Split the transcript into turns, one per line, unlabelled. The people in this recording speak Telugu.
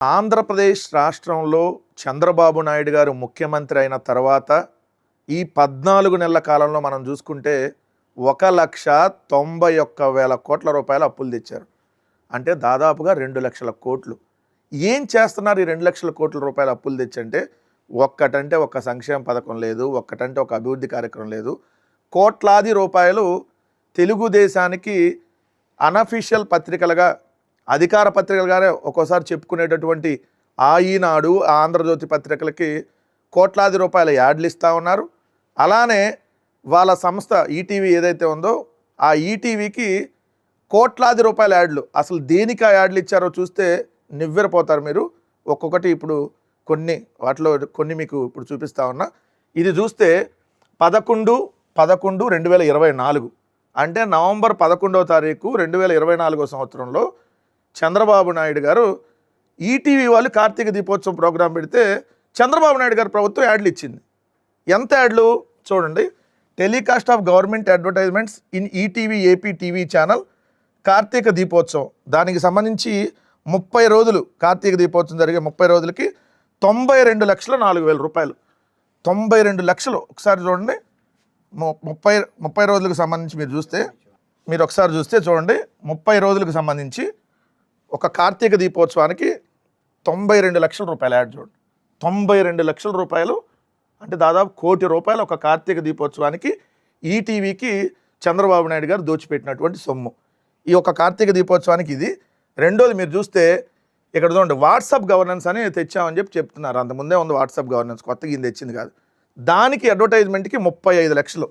ఆంధ్రప్రదేశ్ రాష్ట్రంలో చంద్రబాబు నాయుడు గారు ముఖ్యమంత్రి అయిన తర్వాత ఈ 14 నెలల కాలంలో మనం చూసుకుంటే 1,91,000 కోట్ల రూపాయల అప్పులు తెచ్చారు. అంటే దాదాపుగా 2 లక్షల కోట్లు. ఏం చేస్తున్నారు ఈ 2 లక్షల కోట్ల రూపాయల అప్పులు తెచ్చంటే ఒక్కటంటే ఒక సంక్షేమ పథకం లేదు, ఒక్కటంటే ఒక అభివృద్ధి కార్యక్రమం లేదు. కోట్లాది రూపాయలు తెలుగుదేశానికి అనఫిషియల్ పత్రికలుగా, అధికార పత్రికలుగానే ఒక్కోసారి చెప్పుకునేటటువంటి ఈనాడు, ఆంధ్రజ్యోతి పత్రికలకి కోట్లాది రూపాయల యాడ్లు ఇస్తూ ఉన్నారు. అలానే వాళ్ళ సంస్థ ఈటీవీ ఏదైతే ఉందో ఆ ఈటీవీకి కోట్లాది రూపాయల యాడ్లు. అసలు దేనికి ఆ యాడ్లు ఇచ్చారో చూస్తే నివ్వెరపోతారు మీరు. ఒక్కొక్కటి ఇప్పుడు వాటిలో కొన్ని మీకు ఇప్పుడు చూపిస్తా ఉన్నా. ఇది చూస్తే 11/11/2024 అంటే నవంబర్ 11వ తారీఖు 2024 సంవత్సరంలో చంద్రబాబు నాయుడు గారు ఈటీవీ వాళ్ళు కార్తీక దీపోత్సవం ప్రోగ్రాం పెడితే చంద్రబాబు నాయుడు గారు ప్రభుత్వం యాడ్లు ఇచ్చింది. ఎంత యాడ్లు చూడండి. Telecast of government advertisements in ETV AP TV channel Karthika Deepotsavam, దానికి సంబంధించి 30 రోజులు కార్తీక దీపోత్సవం జరిగే 30 రోజులకి 92,04,000 రూపాయలు. 92 లక్షలు. ఒకసారి చూడండి. 30 రోజులకు సంబంధించి మీరు ఒకసారి చూస్తే చూడండి. 30 రోజులకు సంబంధించి ఒక కార్తీక దీపోత్సవానికి 92 లక్షల రూపాయలు యాడ్ చూడండి. 92 లక్షల రూపాయలు అంటే దాదాపు 1 కోటి రూపాయలు ఒక కార్తీక దీపోత్సవానికి ఈటీవీకి చంద్రబాబు నాయుడు గారు దోచిపెట్టినటువంటి సొమ్ము. ఈ ఒక కార్తీక దీపోత్సవానికి ఇది. రెండోది మీరు చూస్తే ఇక్కడ చూడండి, వాట్సాప్ గవర్నెన్స్ అని తెచ్చామని చెప్తున్నారు. అంతకుముందే ఉంది వాట్సాప్ గవర్నెన్స్, కొత్తగా ఇది తెచ్చింది కాదు. దానికి అడ్వర్టైజ్మెంట్కి 35 లక్షలు.